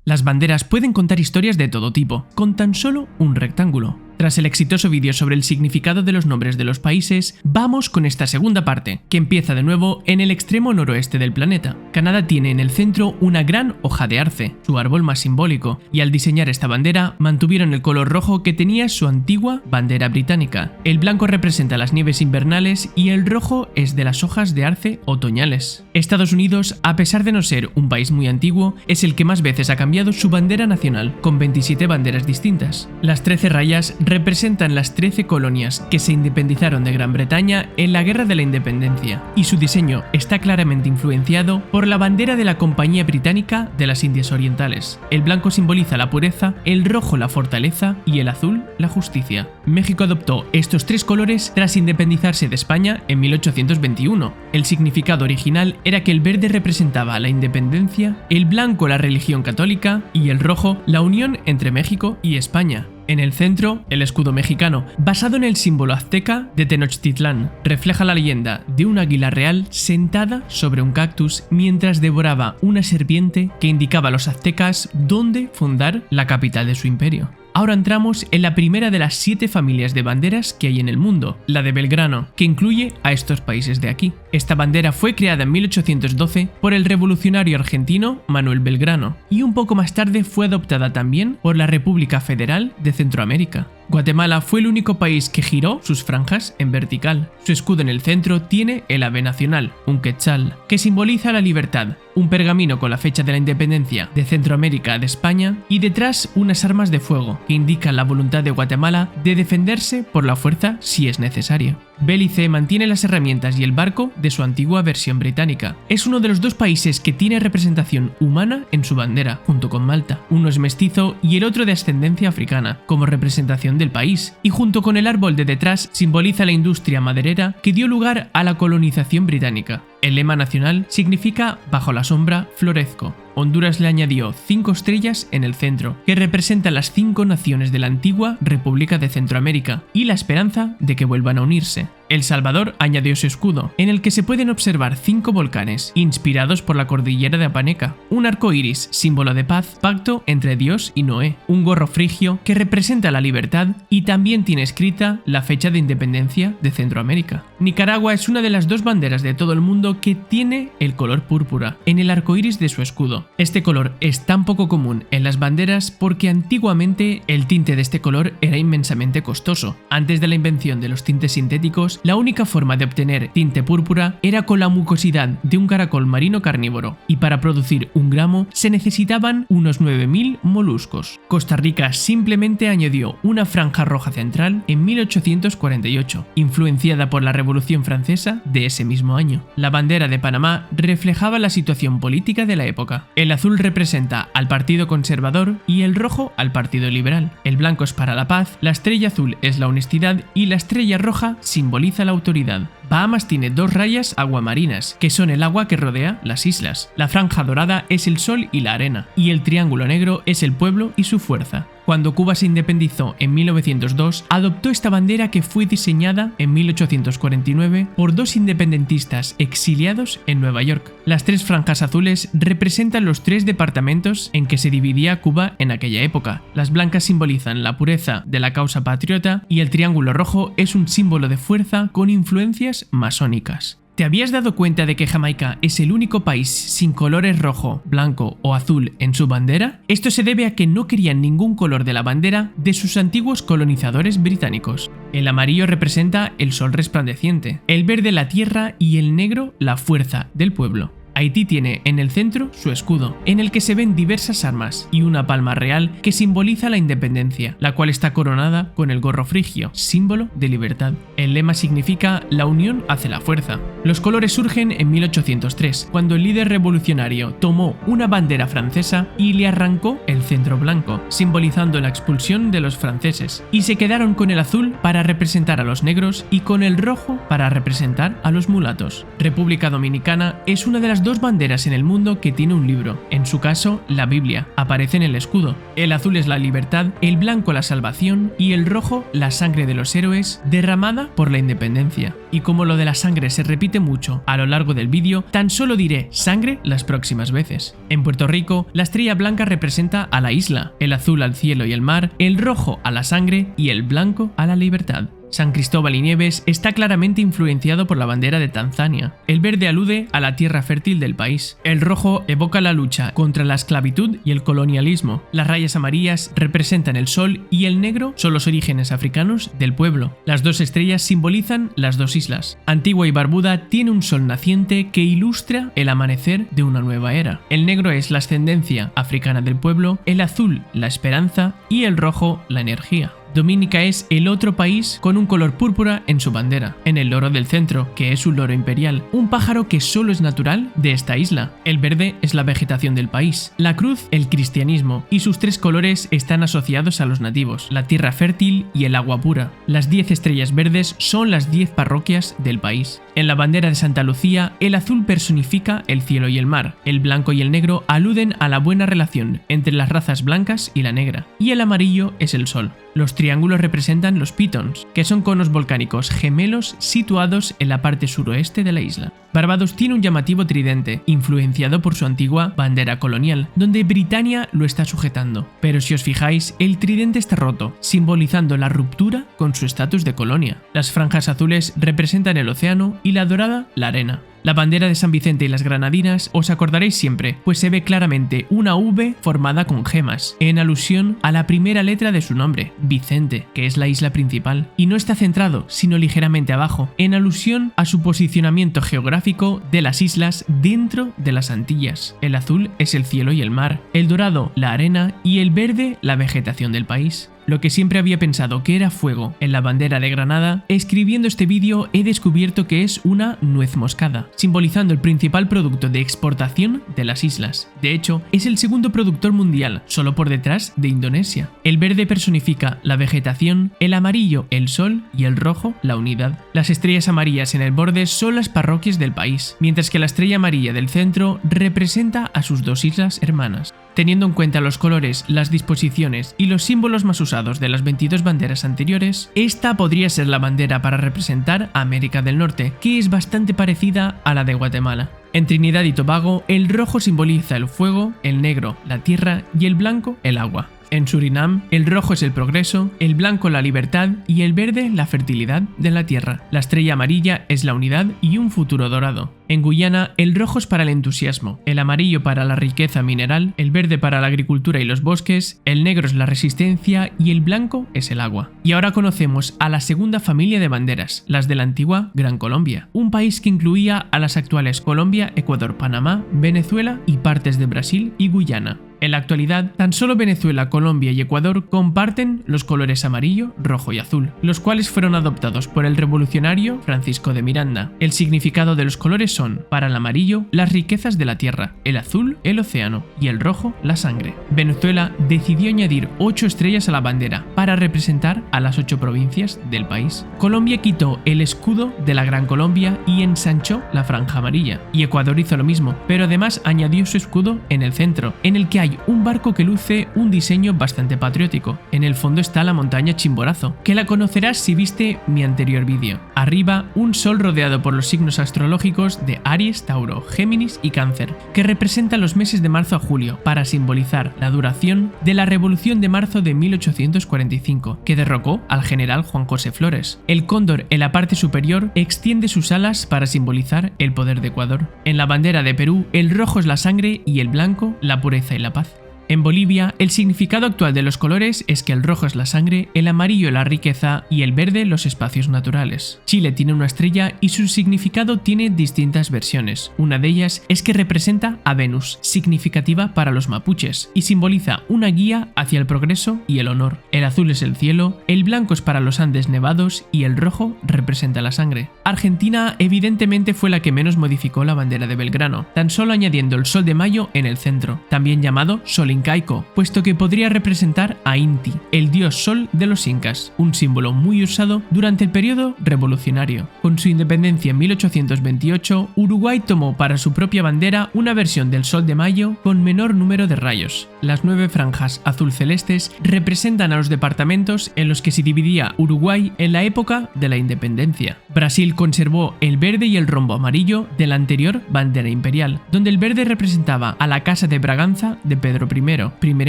Las banderas pueden contar historias de todo tipo, con tan solo un rectángulo. Tras el exitoso vídeo sobre el significado de los nombres de los países, vamos con esta segunda parte, que empieza de nuevo en el extremo noroeste del planeta. Canadá tiene en el centro una gran hoja de arce, su árbol más simbólico, y al diseñar esta bandera mantuvieron el color rojo que tenía su antigua bandera británica. El blanco representa las nieves invernales y el rojo es de las hojas de arce otoñales. Estados Unidos, a pesar de no ser un país muy antiguo, es el que más veces ha cambiado su bandera nacional, con 27 banderas distintas. Las 13 rayas representan las 13 colonias que se independizaron de Gran Bretaña en la Guerra de la Independencia, y su diseño está claramente influenciado por la bandera de la Compañía Británica de las Indias Orientales. El blanco simboliza la pureza, el rojo la fortaleza y el azul la justicia. México adoptó estos tres colores tras independizarse de España en 1821. El significado original era que el verde representaba la independencia, el blanco la religión católica y el rojo la unión entre México y España. En el centro, el escudo mexicano, basado en el símbolo azteca de Tenochtitlán, refleja la leyenda de un águila real sentada sobre un cactus mientras devoraba una serpiente que indicaba a los aztecas dónde fundar la capital de su imperio. Ahora entramos en la primera de las 7 familias de banderas que hay en el mundo, la de Belgrano, que incluye a estos países de aquí. Esta bandera fue creada en 1812 por el revolucionario argentino Manuel Belgrano y un poco más tarde fue adoptada también por la República Federal de Centroamérica. Guatemala fue el único país que giró sus franjas en vertical. Su escudo en el centro tiene el ave nacional, un quetzal, que simboliza la libertad, un pergamino con la fecha de la independencia de Centroamérica de España y detrás unas armas de fuego que indican la voluntad de Guatemala de defenderse por la fuerza si es necesario. Belice mantiene las herramientas y el barco de su antigua versión británica. Es uno de los 2 países que tiene representación humana en su bandera, junto con Malta. Uno es mestizo y el otro de ascendencia africana, como representación del país, y junto con el árbol de detrás simboliza la industria maderera que dio lugar a la colonización británica. El lema nacional significa bajo la sombra florezco. Honduras le añadió 5 estrellas en el centro, que representan las 5 naciones de la antigua República de Centroamérica y la esperanza de que vuelvan a unirse. El Salvador añadió su escudo, en el que se pueden observar 5 volcanes, inspirados por la cordillera de Apaneca, un arco iris, símbolo de paz, pacto entre Dios y Noé, un gorro frigio que representa la libertad y también tiene escrita la fecha de independencia de Centroamérica. Nicaragua es una de las 2 banderas de todo el mundo que tiene el color púrpura en el arco iris de su escudo. Este color es tan poco común en las banderas porque antiguamente el tinte de este color era inmensamente costoso. Antes de la invención de los tintes sintéticos, la única forma de obtener tinte púrpura era con la mucosidad de un caracol marino carnívoro, y para producir 1 gramo se necesitaban unos 9.000 moluscos. Costa Rica simplemente añadió una franja roja central en 1848, influenciada por la Revolución Francesa de ese mismo año. La bandera de Panamá reflejaba la situación política de la época. El azul representa al Partido Conservador y el rojo al Partido Liberal. El blanco es para la paz, la estrella azul es la honestidad y la estrella roja simboliza la autoridad. Bahamas tiene 2 rayas aguamarinas, que son el agua que rodea las islas. La franja dorada es el sol y la arena, y el triángulo negro es el pueblo y su fuerza. Cuando Cuba se independizó en 1902, adoptó esta bandera que fue diseñada en 1849 por 2 independentistas exiliados en Nueva York. Las 3 franjas azules representan los 3 departamentos en que se dividía Cuba en aquella época. Las blancas simbolizan la pureza de la causa patriota y el triángulo rojo es un símbolo de fuerza con influencias masónicas. ¿Te habías dado cuenta de que Jamaica es el único país sin colores rojo, blanco o azul en su bandera? Esto se debe a que no querían ningún color de la bandera de sus antiguos colonizadores británicos. El amarillo representa el sol resplandeciente, el verde la tierra y el negro la fuerza del pueblo. Haití tiene en el centro su escudo, en el que se ven diversas armas y una palma real que simboliza la independencia, la cual está coronada con el gorro frigio, símbolo de libertad. El lema significa la unión hace la fuerza. Los colores surgen en 1803, cuando el líder revolucionario tomó una bandera francesa y le arrancó el centro blanco, simbolizando la expulsión de los franceses, y se quedaron con el azul para representar a los negros y con el rojo para representar a los mulatos. República Dominicana es una de las dos banderas en el mundo que tiene un libro, en su caso, la Biblia, aparece en el escudo. El azul es la libertad, el blanco la salvación y el rojo la sangre de los héroes derramada por la independencia. Y como lo de la sangre se repite mucho a lo largo del vídeo, tan solo diré sangre las próximas veces. En Puerto Rico, la estrella blanca representa a la isla, el azul al cielo y el mar, el rojo a la sangre y el blanco a la libertad. San Cristóbal y Nieves está claramente influenciado por la bandera de Tanzania. El verde alude a la tierra fértil del país. El rojo evoca la lucha contra la esclavitud y el colonialismo. Las rayas amarillas representan el sol y el negro son los orígenes africanos del pueblo. Las dos estrellas simbolizan las dos islas. Antigua y Barbuda tiene un sol naciente que ilustra el amanecer de una nueva era. El negro es la ascendencia africana del pueblo, el azul la esperanza y el rojo la energía. Dominica es el otro país con un color púrpura en su bandera, en el loro del centro, que es un loro imperial, un pájaro que solo es natural de esta isla. El verde es la vegetación del país, la cruz el cristianismo, y sus tres colores están asociados a los nativos, la tierra fértil y el agua pura. Las 10 estrellas verdes son las 10 parroquias del país. En la bandera de Santa Lucía, el azul personifica el cielo y el mar, el blanco y el negro aluden a la buena relación entre las razas blancas y la negra, y el amarillo es el sol. Los triángulos representan los pitons, que son conos volcánicos gemelos situados en la parte suroeste de la isla. Barbados tiene un llamativo tridente, influenciado por su antigua bandera colonial, donde Britania lo está sujetando. Pero si os fijáis, el tridente está roto, simbolizando la ruptura con su estatus de colonia. Las franjas azules representan el océano y la dorada la arena. La bandera de San Vicente y las Granadinas os acordaréis siempre, pues se ve claramente una V formada con gemas, en alusión a la primera letra de su nombre, Vicente, que es la isla principal, y no está centrado, sino ligeramente abajo, en alusión a su posicionamiento geográfico de las islas dentro de las Antillas. El azul es el cielo y el mar, el dorado la arena y el verde la vegetación del país. Lo que siempre había pensado que era fuego en la bandera de Granada, escribiendo este vídeo he descubierto que es una nuez moscada, simbolizando el principal producto de exportación de las islas. De hecho, es el segundo productor mundial, solo por detrás de Indonesia. El verde personifica la vegetación, el amarillo el sol y el rojo la unidad. Las estrellas amarillas en el borde son las parroquias del país, mientras que la estrella amarilla del centro representa a sus dos islas hermanas. Teniendo en cuenta los colores, las disposiciones y los símbolos más usados de las 22 banderas anteriores, esta podría ser la bandera para representar a América del Norte, que es bastante parecida a la de Guatemala. En Trinidad y Tobago, el rojo simboliza el fuego, el negro la tierra y el blanco el agua. En Surinam, el rojo es el progreso, el blanco la libertad y el verde la fertilidad de la tierra. La estrella amarilla es la unidad y un futuro dorado. En Guyana, el rojo es para el entusiasmo, el amarillo para la riqueza mineral, el verde para la agricultura y los bosques, el negro es la resistencia y el blanco es el agua. Y ahora conocemos a la segunda familia de banderas, las de la antigua Gran Colombia, un país que incluía a las actuales Colombia, Ecuador, Panamá, Venezuela y partes de Brasil y Guyana. En la actualidad, tan solo Venezuela, Colombia y Ecuador comparten los colores amarillo, rojo y azul, los cuales fueron adoptados por el revolucionario Francisco de Miranda. El significado de los colores son, para el amarillo, las riquezas de la tierra, el azul, el océano y el rojo, la sangre. Venezuela decidió añadir 8 estrellas a la bandera para representar a las 8 provincias del país. Colombia quitó el escudo de la Gran Colombia y ensanchó la franja amarilla. Y Ecuador hizo lo mismo, pero además añadió su escudo en el centro, en el que hay un barco que luce un diseño bastante patriótico. En el fondo está la montaña Chimborazo, que la conocerás si viste mi anterior vídeo. Arriba, un sol rodeado por los signos astrológicos de Aries, Tauro, Géminis y Cáncer, que representan los meses de marzo a julio, para simbolizar la duración de la Revolución de marzo de 1845, que derrocó al general Juan José Flores. El cóndor en la parte superior extiende sus alas para simbolizar el poder de Ecuador. En la bandera de Perú, el rojo es la sangre y el blanco la pureza y la paz. En Bolivia, el significado actual de los colores es que el rojo es la sangre, el amarillo la riqueza y el verde los espacios naturales. Chile tiene una estrella y su significado tiene distintas versiones. Una de ellas es que representa a Venus, significativa para los mapuches, y simboliza una guía hacia el progreso y el honor. El azul es el cielo, el blanco es para los Andes nevados y el rojo representa la sangre. Argentina evidentemente fue la que menos modificó la bandera de Belgrano, tan solo añadiendo el sol de mayo en el centro, también llamado sol incaico, puesto que podría representar a Inti, el dios sol de los incas, un símbolo muy usado durante el periodo revolucionario. Con su independencia en 1828, Uruguay tomó para su propia bandera una versión del sol de mayo con menor número de rayos. Las 9 franjas azul celestes representan a los departamentos en los que se dividía Uruguay en la época de la independencia. Brasil conservó el verde y el rombo amarillo de la anterior bandera imperial, donde el verde representaba a la Casa de Braganza de Pedro I, primer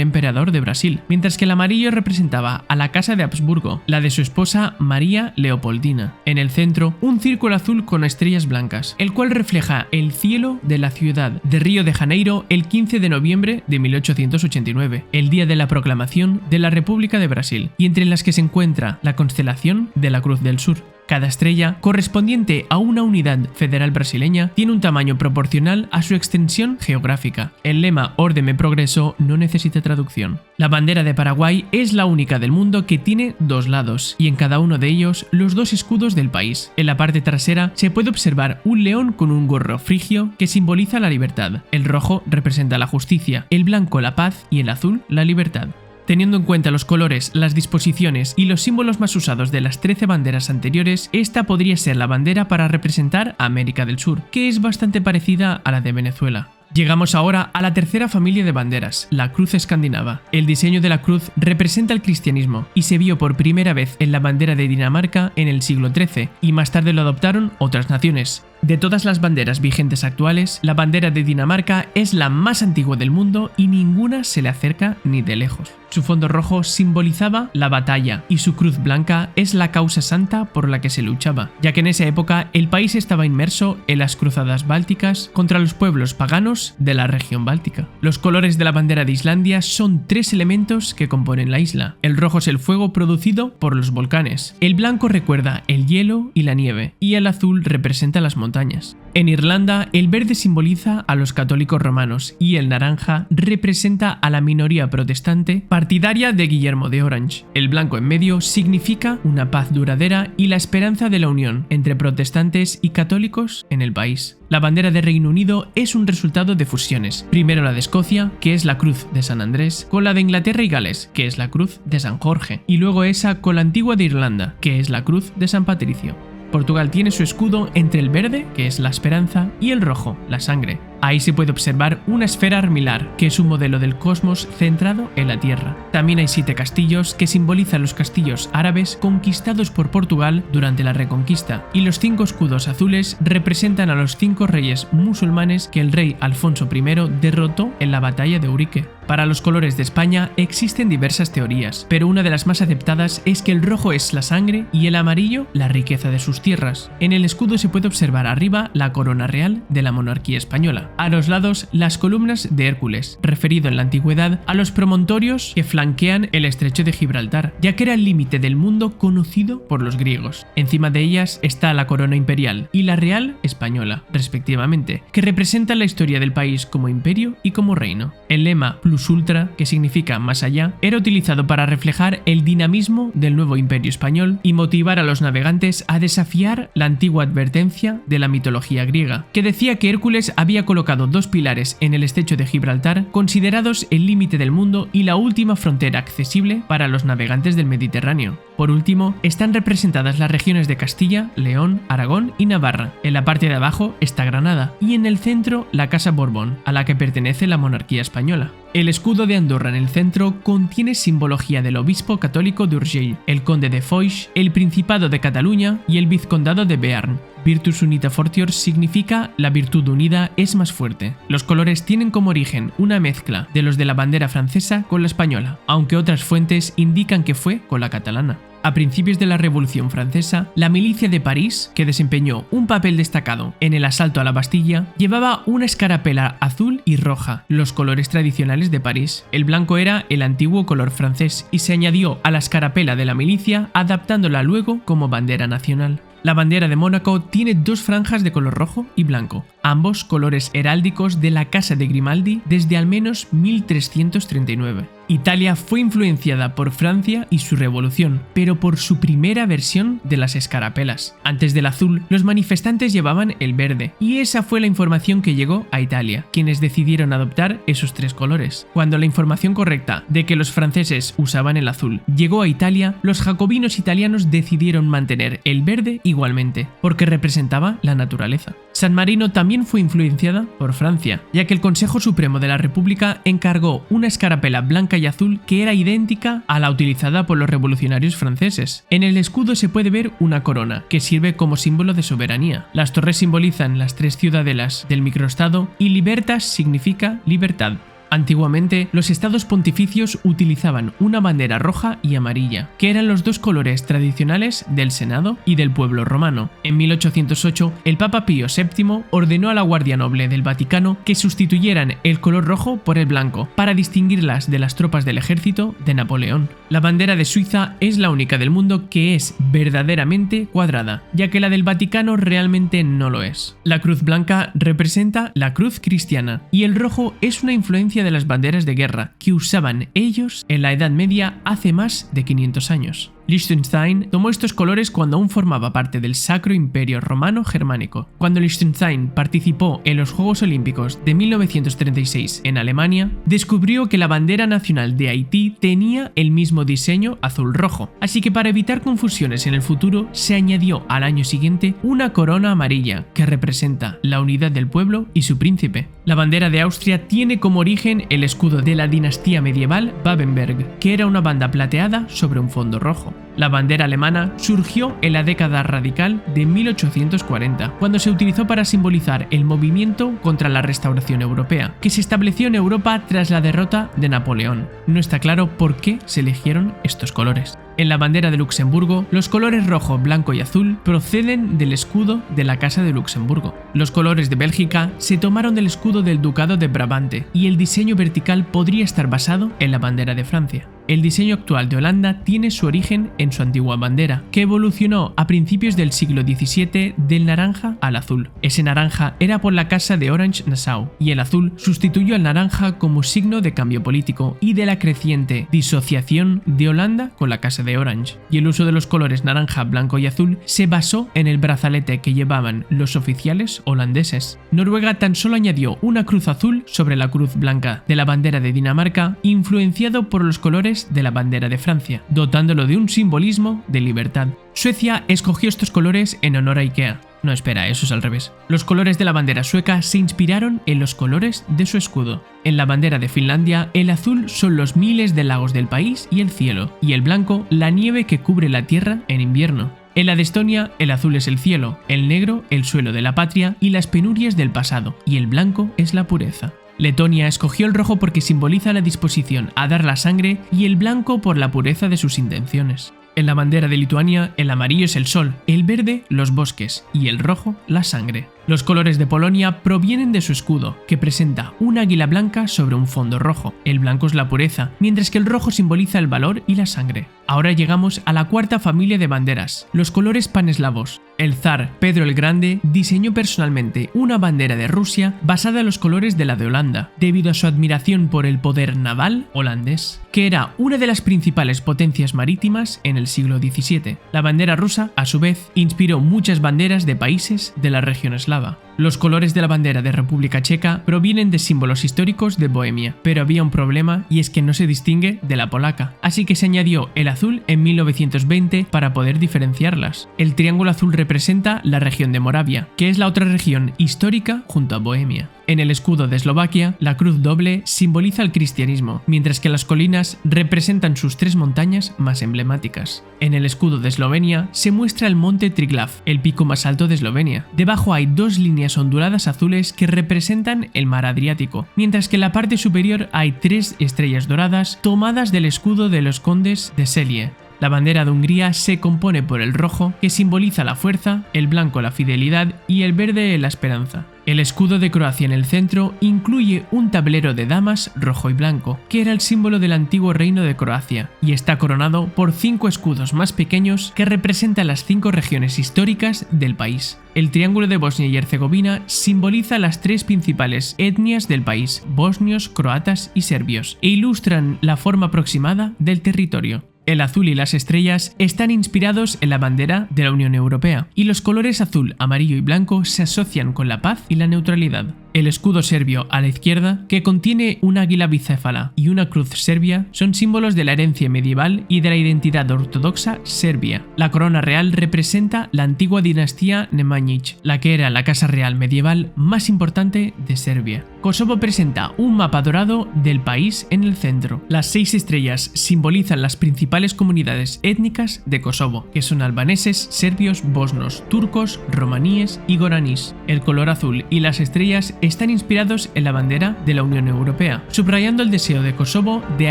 emperador de Brasil, mientras que el amarillo representaba a la Casa de Habsburgo, la de su esposa María Leopoldina. En el centro, un círculo azul con estrellas blancas, el cual refleja el cielo de la ciudad de Río de Janeiro el 15 de noviembre de 1889, el día de la proclamación de la República de Brasil, y entre las que se encuentra la constelación de la Cruz del Sur. Cada estrella, correspondiente a una unidad federal brasileña, tiene un tamaño proporcional a su extensión geográfica. El lema Ordem Progresso no necesita traducción. La bandera de Paraguay es la única del mundo que tiene 2 lados, y en cada uno de ellos los 2 escudos del país. En la parte trasera se puede observar un león con un gorro frigio que simboliza la libertad. El rojo representa la justicia, el blanco la paz y el azul la libertad. Teniendo en cuenta los colores, las disposiciones y los símbolos más usados de las 13 banderas anteriores, esta podría ser la bandera para representar a América del Sur, que es bastante parecida a la de Venezuela. Llegamos ahora a la tercera familia de banderas, la cruz escandinava. El diseño de la cruz representa el cristianismo y se vio por primera vez en la bandera de Dinamarca en el siglo XIII, y más tarde lo adoptaron otras naciones. De todas las banderas vigentes actuales, la bandera de Dinamarca es la más antigua del mundo y ninguna se le acerca ni de lejos. Su fondo rojo simbolizaba la batalla y su cruz blanca es la causa santa por la que se luchaba, ya que en esa época el país estaba inmerso en las cruzadas bálticas contra los pueblos paganos de la región báltica. Los colores de la bandera de Islandia son 3 elementos que componen la isla. El rojo es el fuego producido por los volcanes, el blanco recuerda el hielo y la nieve, y el azul representa las montañas. En Irlanda, el verde simboliza a los católicos romanos y el naranja representa a la minoría protestante partidaria de Guillermo de Orange. El blanco en medio significa una paz duradera y la esperanza de la unión entre protestantes y católicos en el país. La bandera de Reino Unido es un resultado de fusiones. Primero la de Escocia, que es la cruz de San Andrés, con la de Inglaterra y Gales, que es la cruz de San Jorge, y luego esa con la antigua de Irlanda, que es la cruz de San Patricio. Portugal tiene su escudo entre el verde, que es la esperanza, y el rojo, la sangre. Ahí se puede observar una esfera armilar, que es un modelo del cosmos centrado en la Tierra. También hay 7 castillos que simbolizan los castillos árabes conquistados por Portugal durante la Reconquista, y los 5 escudos azules representan a los 5 reyes musulmanes que el rey Alfonso I derrotó en la batalla de Urique. Para los colores de España existen diversas teorías, pero una de las más aceptadas es que el rojo es la sangre y el amarillo la riqueza de sus tierras. En el escudo se puede observar arriba la corona real de la monarquía española. A los lados, las columnas de Hércules, referido en la antigüedad a los promontorios que flanquean el estrecho de Gibraltar, ya que era el límite del mundo conocido por los griegos. Encima de ellas está la corona imperial y la real española, respectivamente, que representan la historia del país como imperio y como reino. El lema Plus Ultra, que significa más allá, era utilizado para reflejar el dinamismo del nuevo imperio español y motivar a los navegantes a desafiar la antigua advertencia de la mitología griega, que decía que Hércules había colocado 2 pilares en el estrecho de Gibraltar, considerados el límite del mundo y la última frontera accesible para los navegantes del Mediterráneo. Por último, están representadas las regiones de Castilla, León, Aragón y Navarra. En la parte de abajo está Granada y en el centro la Casa Borbón, a la que pertenece la monarquía española. El escudo de Andorra en el centro contiene simbología del obispo católico de Urgell, el conde de Foix, el Principado de Cataluña y el vizcondado de Bearn. Virtus Unita Fortior significa la virtud unida es más fuerte. Los colores tienen como origen una mezcla de los de la bandera francesa con la española, aunque otras fuentes indican que fue con la catalana. A principios de la Revolución Francesa, la milicia de París, que desempeñó un papel destacado en el asalto a la Bastilla, llevaba una escarapela azul y roja, los colores tradicionales de París. El blanco era el antiguo color francés y se añadió a la escarapela de la milicia, adaptándola luego como bandera nacional. La bandera de Mónaco tiene 2 franjas de color rojo y blanco, ambos colores heráldicos de la Casa de Grimaldi desde al menos 1339. Italia fue influenciada por Francia y su revolución, pero por su primera versión de las escarapelas. Antes del azul, los manifestantes llevaban el verde, y esa fue la información que llegó a Italia, quienes decidieron adoptar esos tres colores. Cuando la información correcta de que los franceses usaban el azul llegó a Italia, los jacobinos italianos decidieron mantener el verde igualmente, porque representaba la naturaleza. San Marino también fue influenciada por Francia, ya que el Consejo Supremo de la República encargó una escarapela blanca y azul que era idéntica a la utilizada por los revolucionarios franceses. En el escudo se puede ver una corona, que sirve como símbolo de soberanía. Las torres simbolizan las tres ciudadelas del microestado y libertas significa libertad. Antiguamente, los estados pontificios utilizaban una bandera roja y amarilla, que eran los dos colores tradicionales del Senado y del pueblo romano. En 1808, el Papa Pío VII ordenó a la Guardia Noble del Vaticano que sustituyeran el color rojo por el blanco, para distinguirlas de las tropas del ejército de Napoleón. La bandera de Suiza es la única del mundo que es verdaderamente cuadrada, ya que la del Vaticano realmente no lo es. La cruz blanca representa la cruz cristiana, y el rojo es una influencia de las banderas de guerra que usaban ellos en la Edad Media hace más de 500 años. Liechtenstein tomó estos colores cuando aún formaba parte del Sacro Imperio Romano Germánico. Cuando Liechtenstein participó en los Juegos Olímpicos de 1936 en Alemania, descubrió que la bandera nacional de Haití tenía el mismo diseño azul-rojo, así que para evitar confusiones en el futuro se añadió al año siguiente una corona amarilla que representa la unidad del pueblo y su príncipe. La bandera de Austria tiene como origen el escudo de la dinastía medieval Babenberg, que era una banda plateada sobre un fondo rojo. La bandera alemana surgió en la década radical de 1840, cuando se utilizó para simbolizar el movimiento contra la restauración europea, que se estableció en Europa tras la derrota de Napoleón. No está claro por qué se eligieron estos colores. En la bandera de Luxemburgo, los colores rojo, blanco y azul proceden del escudo de la Casa de Luxemburgo. Los colores de Bélgica se tomaron del escudo del Ducado de Brabante, y el diseño vertical podría estar basado en la bandera de Francia. El diseño actual de Holanda tiene su origen en su antigua bandera, que evolucionó a principios del siglo XVII del naranja al azul. Ese naranja era por la Casa de Orange-Nassau, y el azul sustituyó al naranja como signo de cambio político y de la creciente disociación de Holanda con la Casa de Orange. Y el uso de los colores naranja, blanco y azul se basó en el brazalete que llevaban los oficiales holandeses. Noruega tan solo añadió una cruz azul sobre la cruz blanca de la bandera de Dinamarca, influenciado por los colores de la bandera de Francia, dotándolo de un simbolismo de libertad. Suecia escogió estos colores en honor a IKEA. No, espera, eso es al revés. Los colores de la bandera sueca se inspiraron en los colores de su escudo. En la bandera de Finlandia, el azul son los miles de lagos del país y el cielo, y el blanco, la nieve que cubre la tierra en invierno. En la de Estonia, el azul es el cielo, el negro, el suelo de la patria y las penurias del pasado, y el blanco es la pureza. Letonia escogió el rojo porque simboliza la disposición a dar la sangre y el blanco por la pureza de sus intenciones. En la bandera de Lituania, el amarillo es el sol, el verde los bosques y el rojo la sangre. Los colores de Polonia provienen de su escudo, que presenta un águila blanca sobre un fondo rojo. El blanco es la pureza, mientras que el rojo simboliza el valor y la sangre. Ahora llegamos a la cuarta familia de banderas, los colores paneslavos. El zar Pedro el Grande diseñó personalmente una bandera de Rusia basada en los colores de la de Holanda, debido a su admiración por el poder naval holandés, que era una de las principales potencias marítimas en el siglo XVII. La bandera rusa, a su vez, inspiró muchas banderas de países de la región eslava. Los colores de la bandera de República Checa provienen de símbolos históricos de Bohemia, pero había un problema y es que no se distingue de la polaca, así que se añadió el azul en 1920 para poder diferenciarlas. El triángulo azul representa la región de Moravia, que es la otra región histórica junto a Bohemia. En el escudo de Eslovaquia, la cruz doble simboliza el cristianismo, mientras que las colinas representan sus tres montañas más emblemáticas. En el escudo de Eslovenia se muestra el monte Triglav, el pico más alto de Eslovenia. Debajo hay dos líneas onduladas azules que representan el mar Adriático, mientras que en la parte superior hay tres estrellas doradas tomadas del escudo de los condes de Celje. La bandera de Hungría se compone por el rojo, que simboliza la fuerza, el blanco la fidelidad y el verde la esperanza. El escudo de Croacia en el centro incluye un tablero de damas rojo y blanco, que era el símbolo del antiguo reino de Croacia, y está coronado por 5 escudos más pequeños que representan las 5 regiones históricas del país. El triángulo de Bosnia y Herzegovina simboliza las 3 principales etnias del país, bosnios, croatas y serbios, e ilustran la forma aproximada del territorio. El azul y las estrellas están inspirados en la bandera de la Unión Europea, y los colores azul, amarillo y blanco se asocian con la paz y la neutralidad. El escudo serbio a la izquierda, que contiene un águila bicéfala y una cruz serbia, son símbolos de la herencia medieval y de la identidad ortodoxa serbia. La corona real representa la antigua dinastía Nemanjić, la que era la casa real medieval más importante de Serbia. Kosovo presenta un mapa dorado del país en el centro. Las 6 estrellas simbolizan las principales comunidades étnicas de Kosovo, que son albaneses, serbios, bosnos, turcos, romaníes y goranís. El color azul y las estrellas están inspirados en la bandera de la Unión Europea, subrayando el deseo de Kosovo de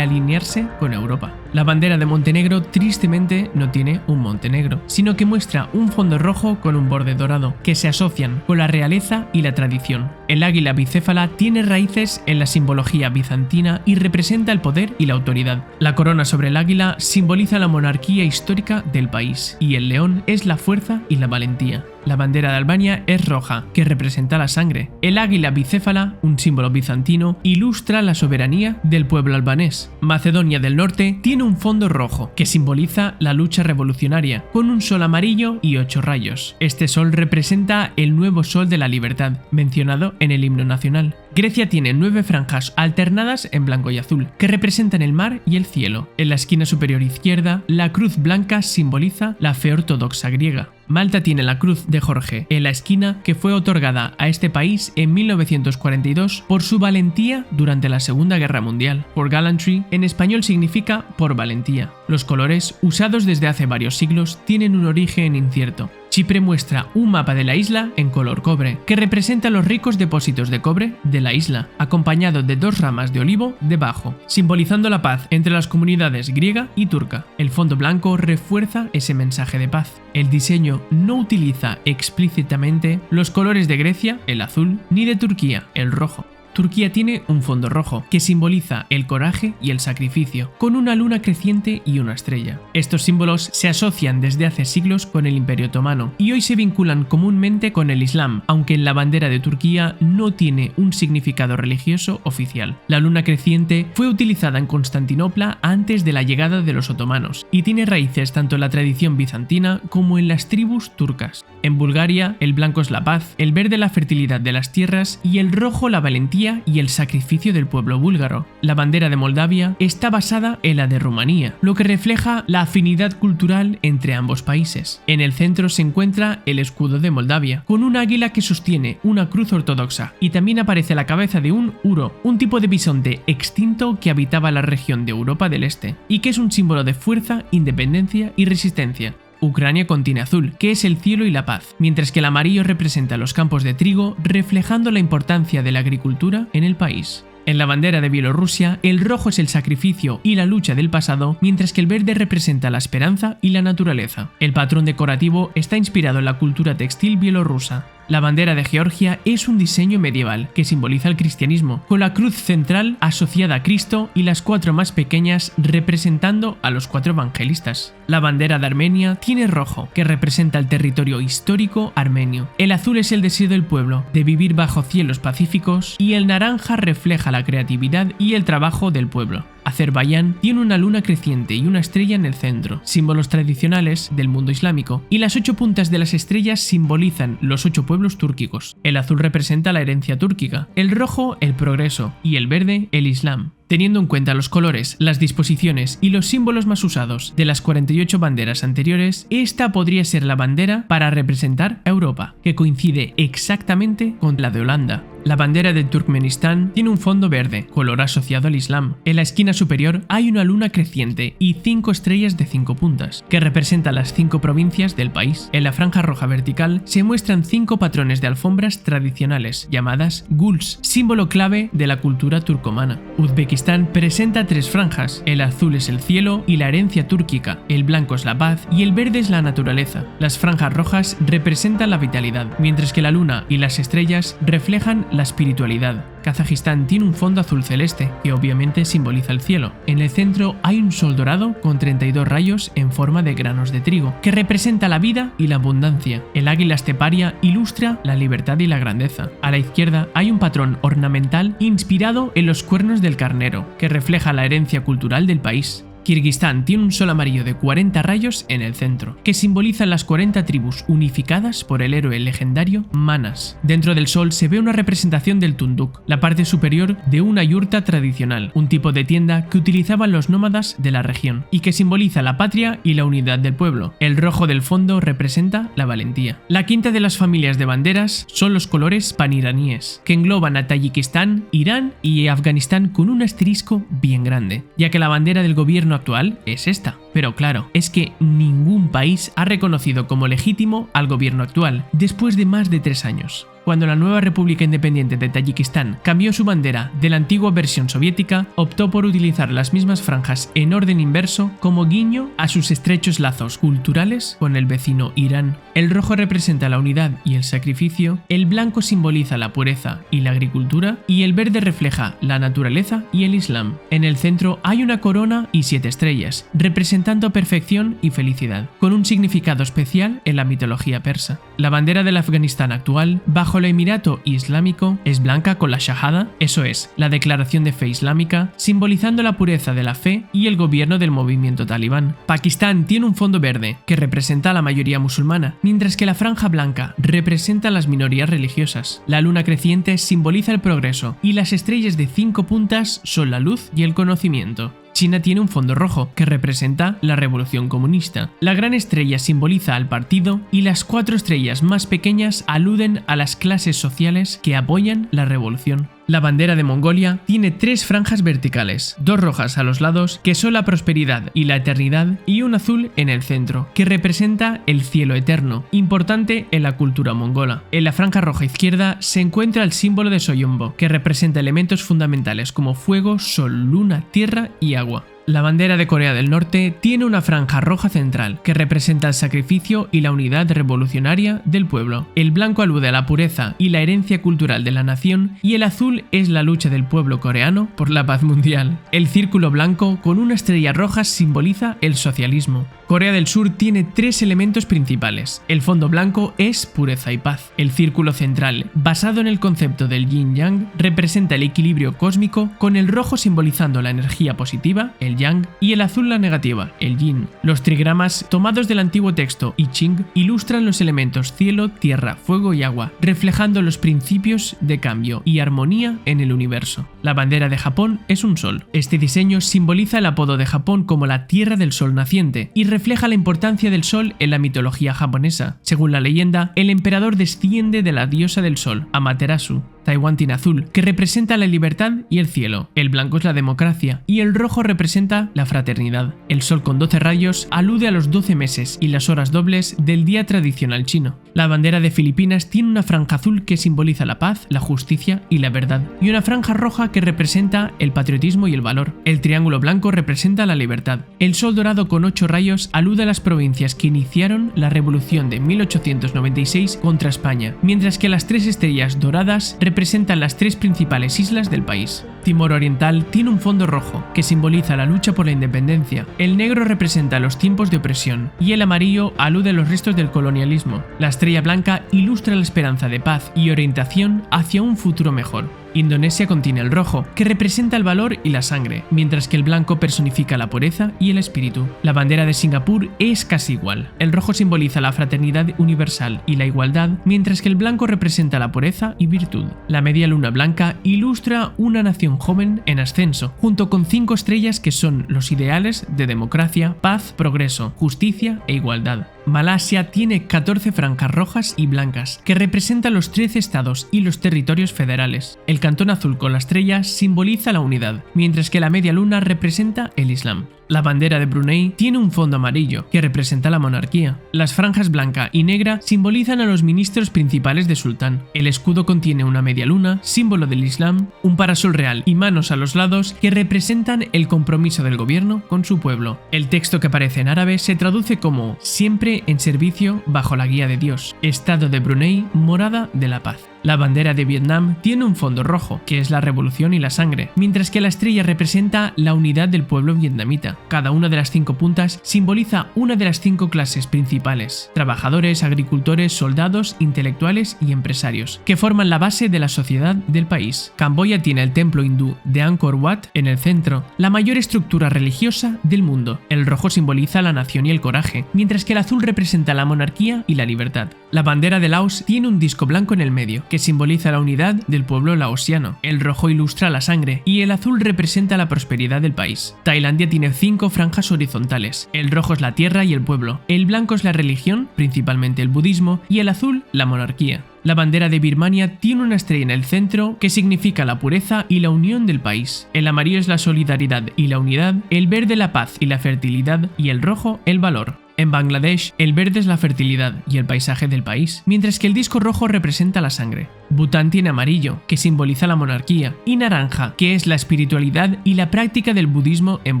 alinearse con Europa. La bandera de Montenegro tristemente no tiene un Montenegro, sino que muestra un fondo rojo con un borde dorado, que se asocian con la realeza y la tradición. El águila bicéfala tiene raíces en la simbología bizantina y representa el poder y la autoridad. La corona sobre el águila simboliza la monarquía histórica del país, y el león es la fuerza y la valentía. La bandera de Albania es roja, que representa la sangre. El águila bicéfala, un símbolo bizantino, ilustra la soberanía del pueblo albanés. Macedonia del Norte tiene un fondo rojo, que simboliza la lucha revolucionaria, con un sol amarillo y 8 rayos. Este sol representa el nuevo sol de la libertad, mencionado en el himno nacional. Grecia tiene 9 franjas alternadas en blanco y azul, que representan el mar y el cielo. En la esquina superior izquierda, la cruz blanca simboliza la fe ortodoxa griega. Malta tiene la cruz de Jorge en la esquina, que fue otorgada a este país en 1942 por su valentía durante la Segunda Guerra Mundial. For gallantry en español significa por valentía. Los colores, usados desde hace varios siglos, tienen un origen incierto. Chipre muestra un mapa de la isla en color cobre, que representa los ricos depósitos de cobre de la isla, acompañado de 2 ramas de olivo debajo, simbolizando la paz entre las comunidades griega y turca. El fondo blanco refuerza ese mensaje de paz. El diseño no utiliza explícitamente los colores de Grecia, el azul, ni de Turquía, el rojo. Turquía tiene un fondo rojo, que simboliza el coraje y el sacrificio, con una luna creciente y una estrella. Estos símbolos se asocian desde hace siglos con el Imperio Otomano, y hoy se vinculan comúnmente con el Islam, aunque en la bandera de Turquía no tiene un significado religioso oficial. La luna creciente fue utilizada en Constantinopla antes de la llegada de los otomanos, y tiene raíces tanto en la tradición bizantina como en las tribus turcas. En Bulgaria, el blanco es la paz, el verde la fertilidad de las tierras y el rojo la valentía y el sacrificio del pueblo búlgaro. La bandera de Moldavia está basada en la de Rumanía, lo que refleja la afinidad cultural entre ambos países. En el centro se encuentra el escudo de Moldavia, con un águila que sostiene una cruz ortodoxa, y también aparece la cabeza de un uro, un tipo de bisonte extinto que habitaba la región de Europa del Este, y que es un símbolo de fuerza, independencia y resistencia. Ucrania contiene azul, que es el cielo y la paz, mientras que el amarillo representa los campos de trigo, reflejando la importancia de la agricultura en el país. En la bandera de Bielorrusia, el rojo es el sacrificio y la lucha del pasado, mientras que el verde representa la esperanza y la naturaleza. El patrón decorativo está inspirado en la cultura textil bielorrusa. La bandera de Georgia es un diseño medieval que simboliza el cristianismo, con la cruz central asociada a Cristo y las 4 más pequeñas representando a los 4 evangelistas. La bandera de Armenia tiene rojo, que representa el territorio histórico armenio. El azul es el deseo del pueblo de vivir bajo cielos pacíficos, y el naranja refleja la creatividad y el trabajo del pueblo. Azerbaiyán tiene una luna creciente y una estrella en el centro, símbolos tradicionales del mundo islámico, y las 8 puntas de las estrellas simbolizan los 8 pueblos túrquicos. El azul representa la herencia túrquica, el rojo el progreso y el verde el islam. Teniendo en cuenta los colores, las disposiciones y los símbolos más usados de las 48 banderas anteriores, esta podría ser la bandera para representar a Europa, que coincide exactamente con la de Holanda. La bandera de Turkmenistán tiene un fondo verde, color asociado al Islam. En la esquina superior hay una luna creciente y 5 estrellas de 5 puntas, que representan las 5 provincias del país. En la franja roja vertical se muestran 5 patrones de alfombras tradicionales, llamadas guls, símbolo clave de la cultura turcomana. Uzbekistán Tayikistán presenta 3 franjas: el azul es el cielo y la herencia túrquica, el blanco es la paz y el verde es la naturaleza. Las franjas rojas representan la vitalidad, mientras que la luna y las estrellas reflejan la espiritualidad. Kazajistán tiene un fondo azul celeste, que obviamente simboliza el cielo. En el centro hay un sol dorado con 32 rayos en forma de granos de trigo, que representa la vida y la abundancia. El águila esteparia ilustra la libertad y la grandeza. A la izquierda hay un patrón ornamental inspirado en los cuernos del carnero, que refleja la herencia cultural del país. Kirguistán tiene un sol amarillo de 40 rayos en el centro, que simbolizan las 40 tribus unificadas por el héroe legendario Manas. Dentro del sol se ve una representación del tunduk, la parte superior de una yurta tradicional, un tipo de tienda que utilizaban los nómadas de la región, y que simboliza la patria y la unidad del pueblo. El rojo del fondo representa la valentía. La quinta de las familias de banderas son los colores paniraníes, que engloban a Tayikistán, Irán y Afganistán con un asterisco bien grande, ya que la bandera del gobierno actual es esta. Pero claro, es que ningún país ha reconocido como legítimo al gobierno actual, después de más de 3 años. Cuando la nueva República Independiente de Tayikistán cambió su bandera de la antigua versión soviética, optó por utilizar las mismas franjas en orden inverso como guiño a sus estrechos lazos culturales con el vecino Irán. El rojo representa la unidad y el sacrificio, el blanco simboliza la pureza y la agricultura, y el verde refleja la naturaleza y el Islam. En el centro hay una corona y 7 estrellas, representando perfección y felicidad, con un significado especial en la mitología persa. La bandera del Afganistán actual, bajo el Emirato Islámico, es blanca con la Shahada, eso es, la declaración de fe islámica, simbolizando la pureza de la fe y el gobierno del movimiento talibán. Pakistán tiene un fondo verde, que representa a la mayoría musulmana, mientras que la franja blanca representa a las minorías religiosas. La luna creciente simboliza el progreso, y las estrellas de 5 puntas son la luz y el conocimiento. China tiene un fondo rojo, que representa la revolución comunista. La gran estrella simboliza al partido y las 4 estrellas más pequeñas aluden a las clases sociales que apoyan la revolución. La bandera de Mongolia tiene 3 franjas verticales, 2 rojas a los lados, que son la prosperidad y la eternidad, y un azul en el centro, que representa el cielo eterno, importante en la cultura mongola. En la franja roja izquierda se encuentra el símbolo de Soyombo, que representa elementos fundamentales como fuego, sol, luna, tierra y agua. La bandera de Corea del Norte tiene una franja roja central, que representa el sacrificio y la unidad revolucionaria del pueblo. El blanco alude a la pureza y la herencia cultural de la nación, y el azul es la lucha del pueblo coreano por la paz mundial. El círculo blanco con una estrella roja simboliza el socialismo. Corea del Sur tiene 3 elementos principales. El fondo blanco es pureza y paz. El círculo central, basado en el concepto del yin-yang, representa el equilibrio cósmico, con el rojo simbolizando la energía positiva, el yang, y el azul la negativa, el yin. Los trigramas, tomados del antiguo texto I Ching, ilustran los elementos cielo, tierra, fuego y agua, reflejando los principios de cambio y armonía en el universo. La bandera de Japón es un sol. Este diseño simboliza el apodo de Japón como la tierra del sol naciente, y refleja la importancia del sol en la mitología japonesa. Según la leyenda, el emperador desciende de la diosa del sol, Amaterasu. Taiwán tiene azul, que representa la libertad y el cielo. El blanco es la democracia y el rojo representa la fraternidad. El sol con 12 rayos alude a los 12 meses y las horas dobles del día tradicional chino. La bandera de Filipinas tiene una franja azul que simboliza la paz, la justicia y la verdad, y una franja roja que representa el patriotismo y el valor. El triángulo blanco representa la libertad. El sol dorado con 8 rayos alude a las provincias que iniciaron la revolución de 1896 contra España, mientras que las 3 estrellas doradas representan las 3 principales islas del país. Timor Oriental tiene un fondo rojo, que simboliza la lucha por la independencia. El negro representa los tiempos de opresión, y el amarillo alude a los restos del colonialismo. La estrella blanca ilustra la esperanza de paz y orientación hacia un futuro mejor. Indonesia contiene el rojo, que representa el valor y la sangre, mientras que el blanco personifica la pureza y el espíritu. La bandera de Singapur es casi igual. El rojo simboliza la fraternidad universal y la igualdad, mientras que el blanco representa la pureza y virtud. La media luna blanca ilustra una nación joven en ascenso, junto con 5 estrellas que son los ideales de democracia, paz, progreso, justicia e igualdad. Malasia tiene 14 franjas rojas y blancas, que representan los 13 estados y los territorios federales. El cantón azul con la estrella simboliza la unidad, mientras que la media luna representa el Islam. La bandera de Brunei tiene un fondo amarillo, que representa la monarquía. Las franjas blanca y negra simbolizan a los ministros principales de sultán. El escudo contiene una media luna, símbolo del Islam, un parasol real y manos a los lados que representan el compromiso del gobierno con su pueblo. El texto que aparece en árabe se traduce como siempre en servicio bajo la guía de Dios. Estado de Brunei, morada de la paz. La bandera de Vietnam tiene un fondo rojo, que es la revolución y la sangre, mientras que la estrella representa la unidad del pueblo vietnamita. Cada una de las 5 puntas simboliza una de las 5 clases principales: trabajadores, agricultores, soldados, intelectuales y empresarios, que forman la base de la sociedad del país. Camboya tiene el templo hindú de Angkor Wat en el centro, la mayor estructura religiosa del mundo. El rojo simboliza la nación y el coraje, mientras que el azul representa la monarquía y la libertad. La bandera de Laos tiene un disco blanco en el medio, que simboliza la unidad del pueblo laosiano. El rojo ilustra la sangre y el azul representa la prosperidad del país. Tailandia tiene 5 franjas horizontales. El rojo es la tierra y el pueblo, el blanco es la religión, principalmente el budismo, y el azul la monarquía. La bandera de Birmania tiene una estrella en el centro que significa la pureza y la unión del país. El amarillo es la solidaridad y la unidad, el verde la paz y la fertilidad y el rojo el valor. En Bangladesh, el verde es la fertilidad y el paisaje del país, mientras que el disco rojo representa la sangre. Bután tiene amarillo, que simboliza la monarquía, y naranja, que es la espiritualidad y la práctica del budismo en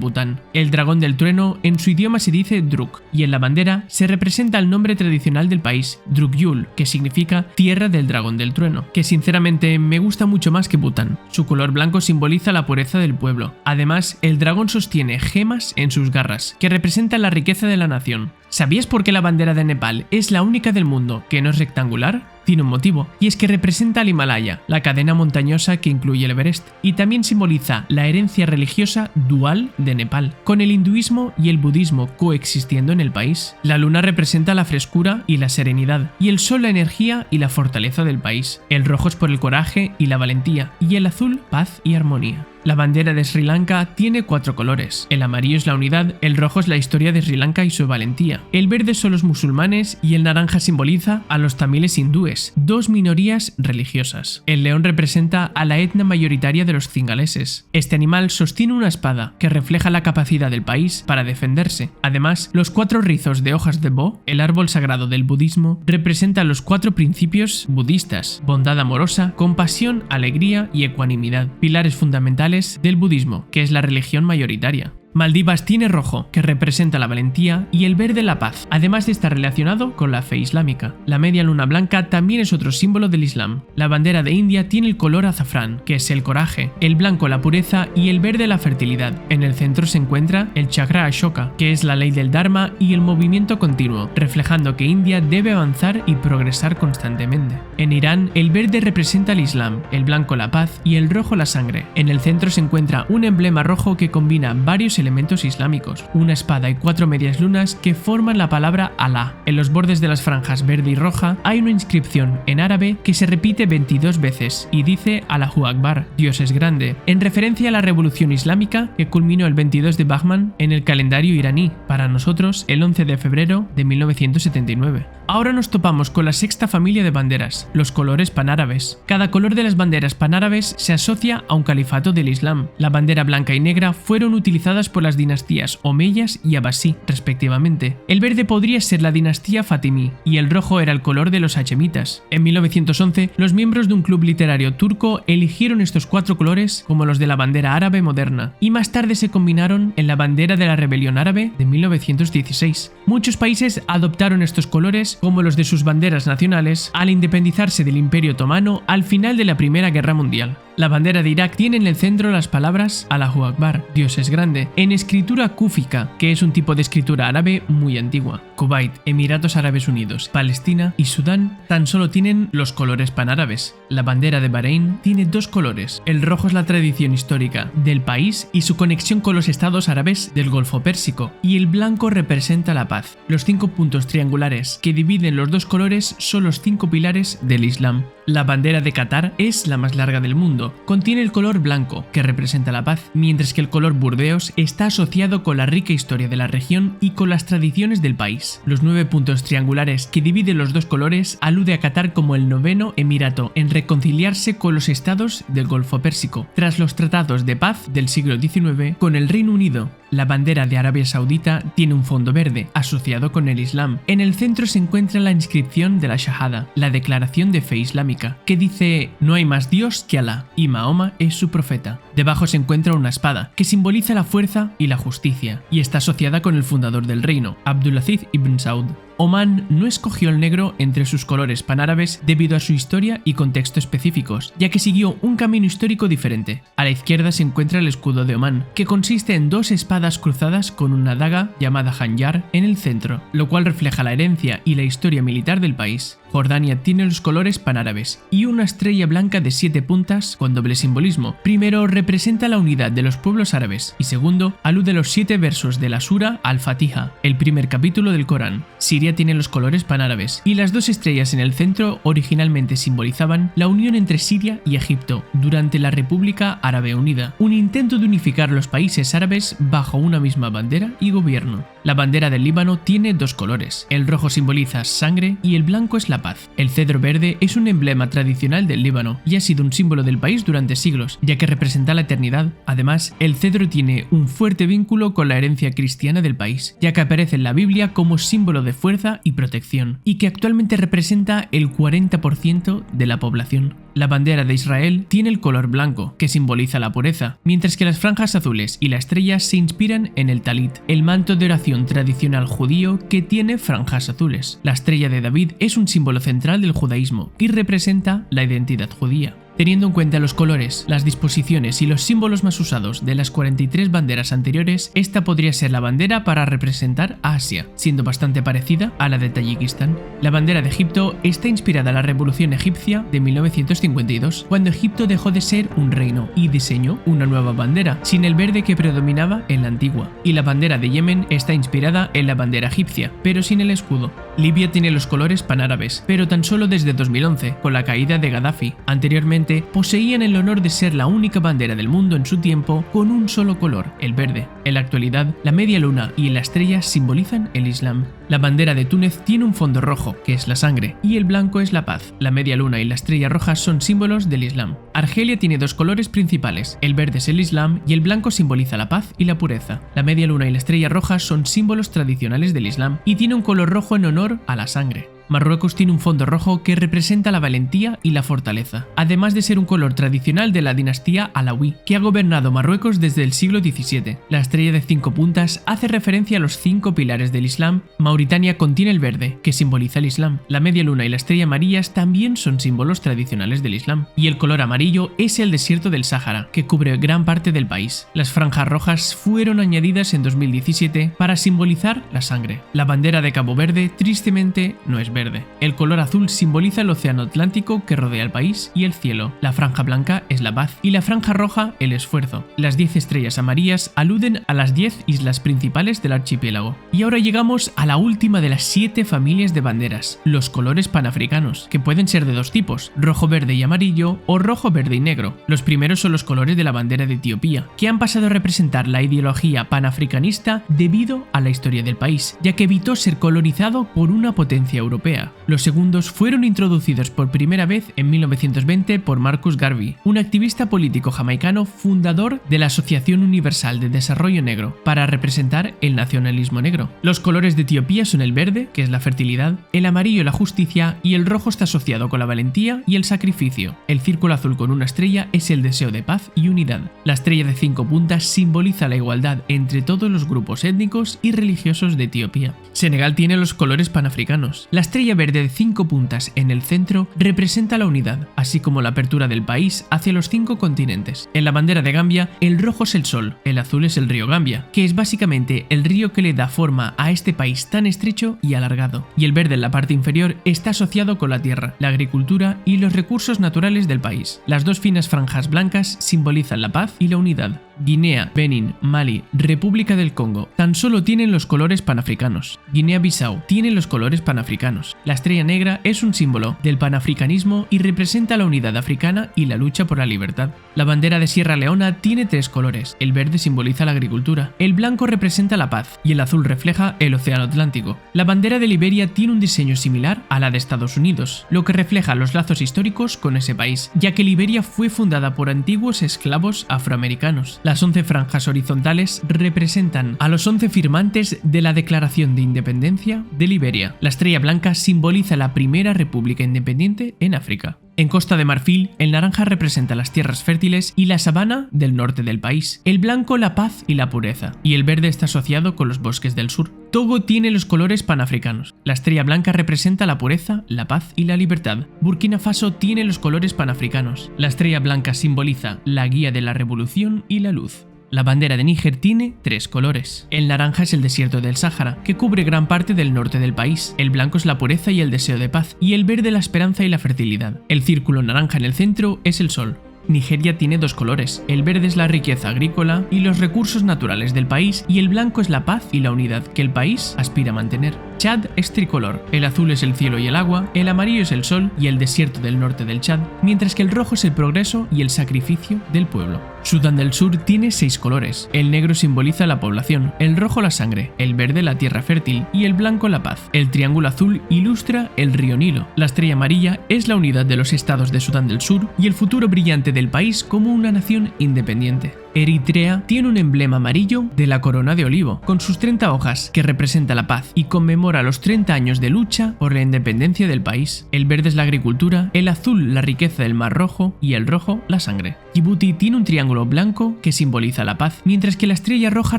Bután. El dragón del trueno en su idioma se dice Druk, y en la bandera se representa el nombre tradicional del país, Drukyul, que significa tierra del dragón del trueno, que sinceramente me gusta mucho más que Bután. Su color blanco simboliza la pureza del pueblo. Además, el dragón sostiene gemas en sus garras, que representan la riqueza de la nación. ¿Sabías por qué la bandera de Nepal es la única del mundo que no es rectangular? Tiene un motivo, y es que representa al Himalaya, la cadena montañosa que incluye el Everest, y también simboliza la herencia religiosa dual de Nepal, con el hinduismo y el budismo coexistiendo en el país. La luna representa la frescura y la serenidad, y el sol la energía y la fortaleza del país. El rojo es por el coraje y la valentía, y el azul paz y armonía. La bandera de Sri Lanka tiene 4 colores. El amarillo es la unidad, el rojo es la historia de Sri Lanka y su valentía, el verde son los musulmanes y el naranja simboliza a los tamiles hindúes, 2 minorías religiosas. El león representa a la etnia mayoritaria de los cingaleses. Este animal sostiene una espada que refleja la capacidad del país para defenderse. Además, los 4 rizos de hojas de bo, el árbol sagrado del budismo, representan los 4 principios budistas: bondad amorosa, compasión, alegría y ecuanimidad, pilares fundamentales del budismo, que es la religión mayoritaria. Maldivas tiene rojo, que representa la valentía, y el verde la paz, además de estar relacionado con la fe islámica. La media luna blanca también es otro símbolo del Islam. La bandera de India tiene el color azafrán, que es el coraje, el blanco la pureza y el verde la fertilidad. En el centro se encuentra el chakra Ashoka, que es la ley del Dharma y el movimiento continuo, reflejando que India debe avanzar y progresar constantemente. En Irán, el verde representa el Islam, el blanco la paz y el rojo la sangre. En el centro se encuentra un emblema rojo que combina varios elementos islámicos, una espada y 4 medias lunas que forman la palabra Alá. En los bordes de las franjas verde y roja hay una inscripción en árabe que se repite 22 veces y dice Allahu Akbar, Dios es grande, en referencia a la revolución islámica que culminó el 22 de Bahman en el calendario iraní, para nosotros el 11 de febrero de 1979. Ahora nos topamos con la sexta familia de banderas, los colores panárabes. Cada color de las banderas panárabes se asocia a un califato del Islam. La bandera blanca y negra fueron utilizadas por las dinastías omeyas y abasí, respectivamente. El verde podría ser la dinastía fatimí y el rojo era el color de los hachemitas. En 1911, los miembros de un club literario turco eligieron estos 4 colores como los de la bandera árabe moderna y más tarde se combinaron en la bandera de la rebelión árabe de 1916. Muchos países adoptaron estos colores como los de sus banderas nacionales al independizarse del Imperio Otomano al final de la Primera Guerra Mundial. La bandera de Irak tiene en el centro las palabras Allahu Akbar, Dios es grande, en escritura kúfica, que es un tipo de escritura árabe muy antigua. Kuwait, Emiratos Árabes Unidos, Palestina y Sudán tan solo tienen los colores panárabes. La bandera de Bahrein tiene 2 colores. El rojo es la tradición histórica del país y su conexión con los estados árabes del Golfo Pérsico, y el blanco representa la paz. Los 5 puntos triangulares que dividen los 2 colores son los 5 pilares del Islam. La bandera de Qatar es la más larga del mundo. Contiene el color blanco, que representa la paz, mientras que el color burdeos está asociado con la rica historia de la región y con las tradiciones del país. Los 9 puntos triangulares que dividen los dos colores alude a Qatar como el 9º emirato en reconciliarse con los estados del Golfo Pérsico, tras los tratados de paz del siglo XIX con el Reino Unido. La bandera de Arabia Saudita tiene un fondo verde, asociado con el Islam. En el centro se encuentra la inscripción de la Shahada, la declaración de fe islámica, que dice: no hay más Dios que Alá, y Mahoma es su profeta. Debajo se encuentra una espada, que simboliza la fuerza y la justicia, y está asociada con el fundador del reino, Abdulaziz ibn Saud. Omán no escogió el negro entre sus colores panárabes debido a su historia y contexto específicos, ya que siguió un camino histórico diferente. A la izquierda se encuentra el escudo de Omán, que consiste en 2 espadas cruzadas con una daga llamada Hanjar en el centro, lo cual refleja la herencia y la historia militar del país. Jordania tiene los colores panárabes y una estrella blanca de 7 puntas con doble simbolismo. Primero, representa la unidad de los pueblos árabes y segundo, alude a los 7 versos de la Sura al-Fatiha, el primer capítulo del Corán. Siria tiene los colores panárabes y las 2 estrellas en el centro originalmente simbolizaban la unión entre Siria y Egipto durante la República Árabe Unida, un intento de unificar los países árabes bajo una misma bandera y gobierno. La bandera del Líbano tiene 2 colores, el rojo simboliza sangre y el blanco es la paz. El cedro verde es un emblema tradicional del Líbano y ha sido un símbolo del país durante siglos, ya que representa la eternidad. Además, el cedro tiene un fuerte vínculo con la herencia cristiana del país, ya que aparece en la Biblia como símbolo de fuerza y protección, y que actualmente representa el 40% de la población. La bandera de Israel tiene el color blanco, que simboliza la pureza, mientras que las franjas azules y la estrella se inspiran en el talit, el manto de oración tradicional judío que tiene franjas azules. La estrella de David es un símbolo central del judaísmo y representa la identidad judía. Teniendo en cuenta los colores, las disposiciones y los símbolos más usados de las 43 banderas anteriores, esta podría ser la bandera para representar a Asia, siendo bastante parecida a la de Tayikistán. La bandera de Egipto está inspirada en la Revolución Egipcia de 1952, cuando Egipto dejó de ser un reino y diseñó una nueva bandera, sin el verde que predominaba en la antigua. Y la bandera de Yemen está inspirada en la bandera egipcia, pero sin el escudo. Libia tiene los colores panárabes, pero tan solo desde 2011, con la caída de Gaddafi. Anteriormente, poseían el honor de ser la única bandera del mundo en su tiempo con un solo color, el verde. En la actualidad, la media luna y la estrella simbolizan el Islam. La bandera de Túnez tiene un fondo rojo, que es la sangre, y el blanco es la paz. La media luna y la estrella roja son símbolos del Islam. Argelia tiene 2 colores principales, el verde es el Islam y el blanco simboliza la paz y la pureza. La media luna y la estrella roja son símbolos tradicionales del Islam y tiene un color rojo en honor a la sangre. Marruecos tiene un fondo rojo que representa la valentía y la fortaleza, además de ser un color tradicional de la dinastía alauí, que ha gobernado Marruecos desde el siglo XVII. La estrella de 5 puntas hace referencia a los 5 pilares del Islam. Mauritania contiene el verde, que simboliza el Islam. La media luna y la estrella amarillas también son símbolos tradicionales del Islam. Y el color amarillo es el desierto del Sáhara, que cubre gran parte del país. Las franjas rojas fueron añadidas en 2017 para simbolizar la sangre. La bandera de Cabo Verde, tristemente, no es verde. El color azul simboliza el océano Atlántico que rodea el país y el cielo. La franja blanca es la paz y la franja roja el esfuerzo. Las 10 estrellas amarillas aluden a las 10 islas principales del archipiélago. Y ahora llegamos a la última de las 7 familias de banderas, los colores panafricanos, que pueden ser de 2 tipos, rojo, verde y amarillo o rojo, verde y negro. Los primeros son los colores de la bandera de Etiopía, que han pasado a representar la ideología panafricanista debido a la historia del país, ya que evitó ser colonizado por una potencia europea. Los segundos fueron introducidos por primera vez en 1920 por Marcus Garvey, un activista político jamaicano fundador de la Asociación Universal de Desarrollo Negro, para representar el nacionalismo negro. Los colores de Etiopía son el verde, que es la fertilidad, el amarillo la justicia y el rojo está asociado con la valentía y el sacrificio. El círculo azul con una estrella es el deseo de paz y unidad. La estrella de 5 puntas simboliza la igualdad entre todos los grupos étnicos y religiosos de Etiopía. Senegal tiene los colores panafricanos. La estrella verde de 5 puntas en el centro representa la unidad, así como la apertura del país hacia los 5 continentes. En la bandera de Gambia, el rojo es el sol, el azul es el río Gambia, que es básicamente el río que le da forma a este país tan estrecho y alargado. Y el verde en la parte inferior está asociado con la tierra, la agricultura y los recursos naturales del país. Las 2 finas franjas blancas simbolizan la paz y la unidad. Guinea, Benín, Mali, República del Congo tan solo tienen los colores panafricanos. Guinea-Bissau tiene los colores panafricanos. La estrella negra es un símbolo del panafricanismo y representa la unidad africana y la lucha por la libertad. La bandera de Sierra Leona tiene 3 colores. El verde simboliza la agricultura, el blanco representa la paz y el azul refleja el océano Atlántico. La bandera de Liberia tiene un diseño similar a la de Estados Unidos, lo que refleja los lazos históricos con ese país, ya que Liberia fue fundada por antiguos esclavos afroamericanos. Las 11 franjas horizontales representan a los 11 firmantes de la Declaración de Independencia de Liberia. La estrella blanca simboliza la primera república independiente en África. En Costa de Marfil, el naranja representa las tierras fértiles y la sabana del norte del país, el blanco la paz y la pureza, y el verde está asociado con los bosques del sur. Togo tiene los colores panafricanos. La estrella blanca representa la pureza, la paz y la libertad. Burkina Faso tiene los colores panafricanos. La estrella blanca simboliza la guía de la revolución y la luz. La bandera de Níger tiene 3 colores. El naranja es el desierto del Sáhara, que cubre gran parte del norte del país. El blanco es la pureza y el deseo de paz, y el verde la esperanza y la fertilidad. El círculo naranja en el centro es el sol. Nigeria tiene 2 colores, el verde es la riqueza agrícola y los recursos naturales del país y el blanco es la paz y la unidad que el país aspira a mantener. Chad es tricolor, el azul es el cielo y el agua, el amarillo es el sol y el desierto del norte del Chad, mientras que el rojo es el progreso y el sacrificio del pueblo. Sudán del Sur tiene 6 colores, el negro simboliza la población, el rojo la sangre, el verde la tierra fértil y el blanco la paz. El triángulo azul ilustra el río Nilo, la estrella amarilla es la unidad de los estados de Sudán del Sur y el futuro brillante del país como una nación independiente. Eritrea tiene un emblema amarillo de la corona de olivo, con sus 30 hojas, que representa la paz y conmemora los 30 años de lucha por la independencia del país. El verde es la agricultura, el azul la riqueza del Mar Rojo y el rojo la sangre. Djibouti tiene un triángulo blanco que simboliza la paz, mientras que la estrella roja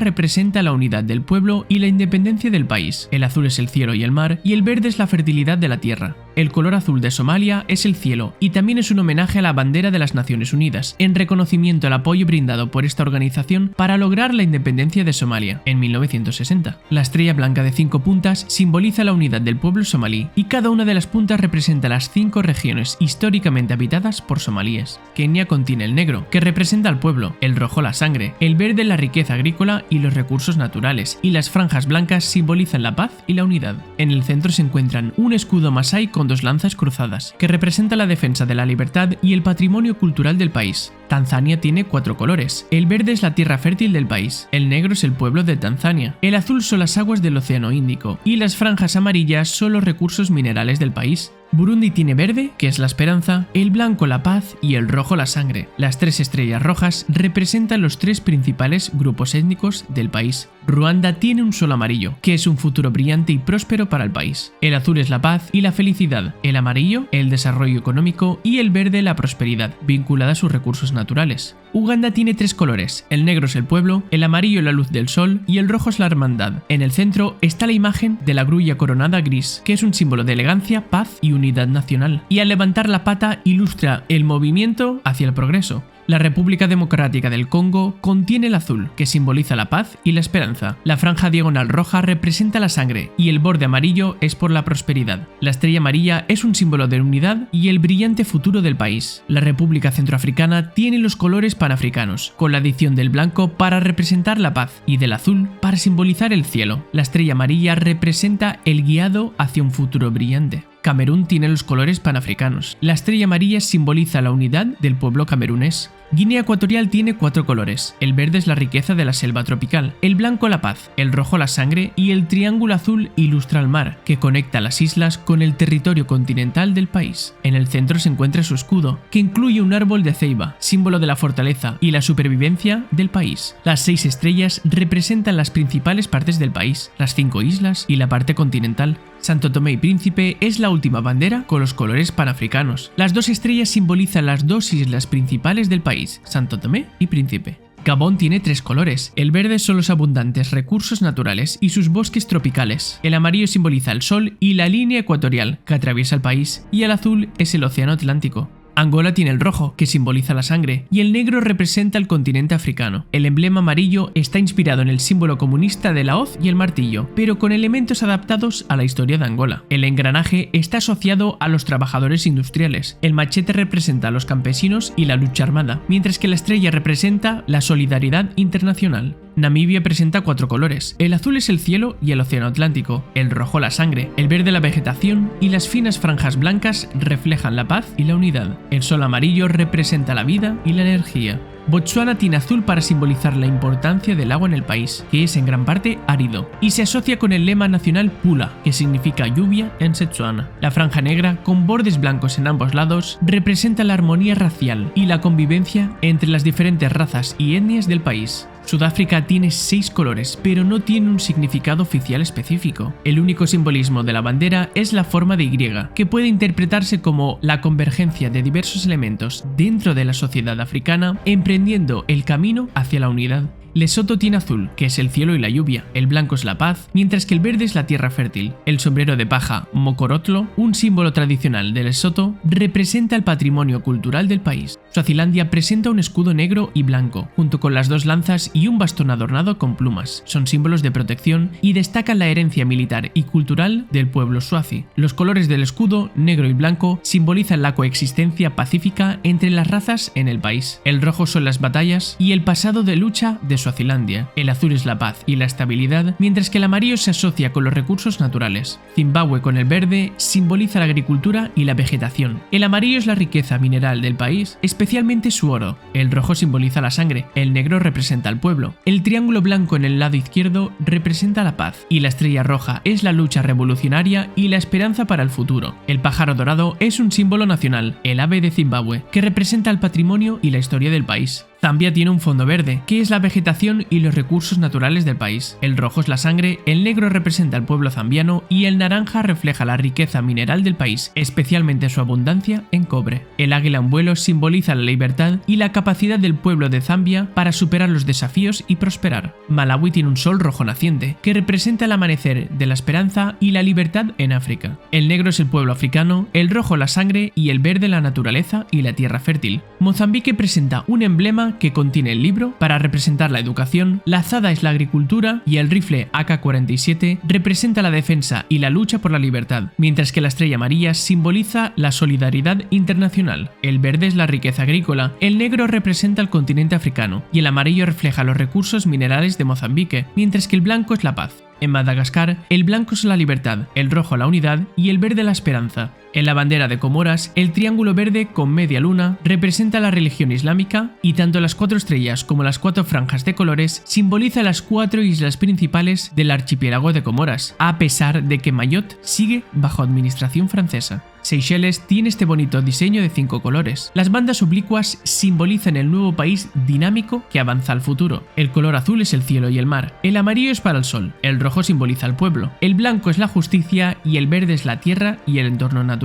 representa la unidad del pueblo y la independencia del país. El azul es el cielo y el mar, y el verde es la fertilidad de la tierra. El color azul de Somalia es el cielo y también es un homenaje a la bandera de las Naciones Unidas, en reconocimiento al apoyo brindado por esta organización para lograr la independencia de Somalia en 1960. La estrella blanca de 5 puntas simboliza la unidad del pueblo somalí y cada una de las puntas representa las 5 regiones históricamente habitadas por somalíes. Kenia contiene el negro, que representa al pueblo, el rojo la sangre, el verde la riqueza agrícola y los recursos naturales, y las franjas blancas simbolizan la paz y la unidad. En el centro se encuentran un escudo masái con 2 lanzas cruzadas, que representa la defensa de la libertad y el patrimonio cultural del país. Tanzania tiene 4 colores. El verde es la tierra fértil del país, el negro es el pueblo de Tanzania, el azul son las aguas del Océano Índico y las franjas amarillas son los recursos minerales del país. Burundi tiene verde, que es la esperanza, el blanco la paz y el rojo la sangre. Las 3 estrellas rojas representan los 3 principales grupos étnicos del país. Ruanda tiene un sol amarillo, que es un futuro brillante y próspero para el país. El azul es la paz y la felicidad, el amarillo el desarrollo económico y el verde la prosperidad, vinculada a sus recursos naturales. Uganda tiene 3 colores, el negro es el pueblo, el amarillo la luz del sol y el rojo es la hermandad. En el centro está la imagen de la grulla coronada gris, que es un símbolo de elegancia, paz y unidad nacional, y al levantar la pata ilustra el movimiento hacia el progreso. La República Democrática del Congo contiene el azul, que simboliza la paz y la esperanza. La franja diagonal roja representa la sangre y el borde amarillo es por la prosperidad. La estrella amarilla es un símbolo de unidad y el brillante futuro del país. La República Centroafricana tiene los colores panafricanos, con la adición del blanco para representar la paz y del azul para simbolizar el cielo. La estrella amarilla representa el guiado hacia un futuro brillante. Camerún tiene los colores panafricanos. La estrella amarilla simboliza la unidad del pueblo camerunés. Guinea Ecuatorial tiene 4 colores. El verde es la riqueza de la selva tropical, el blanco la paz, el rojo la sangre y el triángulo azul ilustra el mar, que conecta las islas con el territorio continental del país. En el centro se encuentra su escudo, que incluye un árbol de ceiba, símbolo de la fortaleza y la supervivencia del país. Las 6 estrellas representan las principales partes del país, las 5 islas y la parte continental. Santo Tomé y Príncipe es la última bandera con los colores panafricanos. Las 2 estrellas simbolizan las 2 islas principales del país, Santo Tomé y Príncipe. Gabón tiene 3 colores. El verde son los abundantes recursos naturales y sus bosques tropicales. El amarillo simboliza el sol y la línea ecuatorial que atraviesa el país, y el azul es el océano Atlántico. Angola tiene el rojo, que simboliza la sangre, y el negro representa el continente africano. El emblema amarillo está inspirado en el símbolo comunista de la hoz y el martillo, pero con elementos adaptados a la historia de Angola. El engranaje está asociado a los trabajadores industriales, el machete representa a los campesinos y la lucha armada, mientras que la estrella representa la solidaridad internacional. Namibia presenta 4 colores. El azul es el cielo y el océano Atlántico, el rojo la sangre, el verde la vegetación y las finas franjas blancas reflejan la paz y la unidad. El sol amarillo representa la vida y la energía. Botsuana tiene azul para simbolizar la importancia del agua en el país, que es en gran parte árido, y se asocia con el lema nacional Pula, que significa lluvia en Setswana. La franja negra, con bordes blancos en ambos lados, representa la armonía racial y la convivencia entre las diferentes razas y etnias del país. Sudáfrica tiene 6 colores, pero no tiene un significado oficial específico. El único simbolismo de la bandera es la forma de Y, que puede interpretarse como la convergencia de diversos elementos dentro de la sociedad africana, emprendiendo el camino hacia la unidad. Lesoto tiene azul, que es el cielo y la lluvia, el blanco es la paz, mientras que el verde es la tierra fértil. El sombrero de paja Mokorotlo, un símbolo tradicional de Lesoto, representa el patrimonio cultural del país. Suazilandia presenta un escudo negro y blanco, junto con las 2 lanzas y un bastón adornado con plumas. Son símbolos de protección y destacan la herencia militar y cultural del pueblo swazi. Los colores del escudo, negro y blanco, simbolizan la coexistencia pacífica entre las razas en el país. El rojo son las batallas y el pasado de lucha de Suazilandia. El azul es la paz y la estabilidad, mientras que el amarillo se asocia con los recursos naturales. Zimbabue con el verde simboliza la agricultura y la vegetación. El amarillo es la riqueza mineral del país, especialmente su oro. El rojo simboliza la sangre, el negro representa al pueblo. El triángulo blanco en el lado izquierdo representa la paz y la estrella roja es la lucha revolucionaria y la esperanza para el futuro. El pájaro dorado es un símbolo nacional, el ave de Zimbabue, que representa el patrimonio y la historia del país. Zambia tiene un fondo verde, que es la vegetación y los recursos naturales del país. El rojo es la sangre, el negro representa al pueblo zambiano y el naranja refleja la riqueza mineral del país, especialmente su abundancia en cobre. El águila en vuelo simboliza la libertad y la capacidad del pueblo de Zambia para superar los desafíos y prosperar. Malawi tiene un sol rojo naciente, que representa el amanecer de la esperanza y la libertad en África. El negro es el pueblo africano, el rojo la sangre y el verde la naturaleza y la tierra fértil. Mozambique presenta un emblema que contiene el libro para representar la educación, la azada es la agricultura y el rifle AK-47 representa la defensa y la lucha por la libertad, mientras que la estrella amarilla simboliza la solidaridad internacional. El verde es la riqueza agrícola, el negro representa el continente africano y el amarillo refleja los recursos minerales de Mozambique, mientras que el blanco es la paz. En Madagascar, el blanco es la libertad, el rojo la unidad y el verde la esperanza. En la bandera de Comoras, el triángulo verde con media luna representa la religión islámica y tanto las 4 estrellas como las 4 franjas de colores simbolizan las 4 islas principales del archipiélago de Comoras, a pesar de que Mayotte sigue bajo administración francesa. Seychelles tiene este bonito diseño de 5 colores. Las bandas oblicuas simbolizan el nuevo país dinámico que avanza al futuro. El color azul es el cielo y el mar, el amarillo es para el sol, el rojo simboliza al pueblo, el blanco es la justicia y el verde es la tierra y el entorno natural.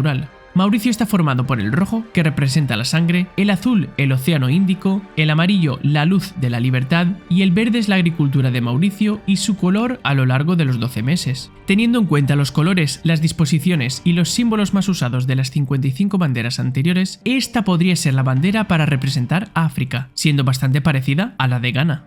Mauricio está formado por el rojo, que representa la sangre, el azul, el océano Índico, el amarillo, la luz de la libertad, y el verde es la agricultura de Mauricio y su color a lo largo de los 12 meses. Teniendo en cuenta los colores, las disposiciones y los símbolos más usados de las 55 banderas anteriores, esta podría ser la bandera para representar a África, siendo bastante parecida a la de Ghana.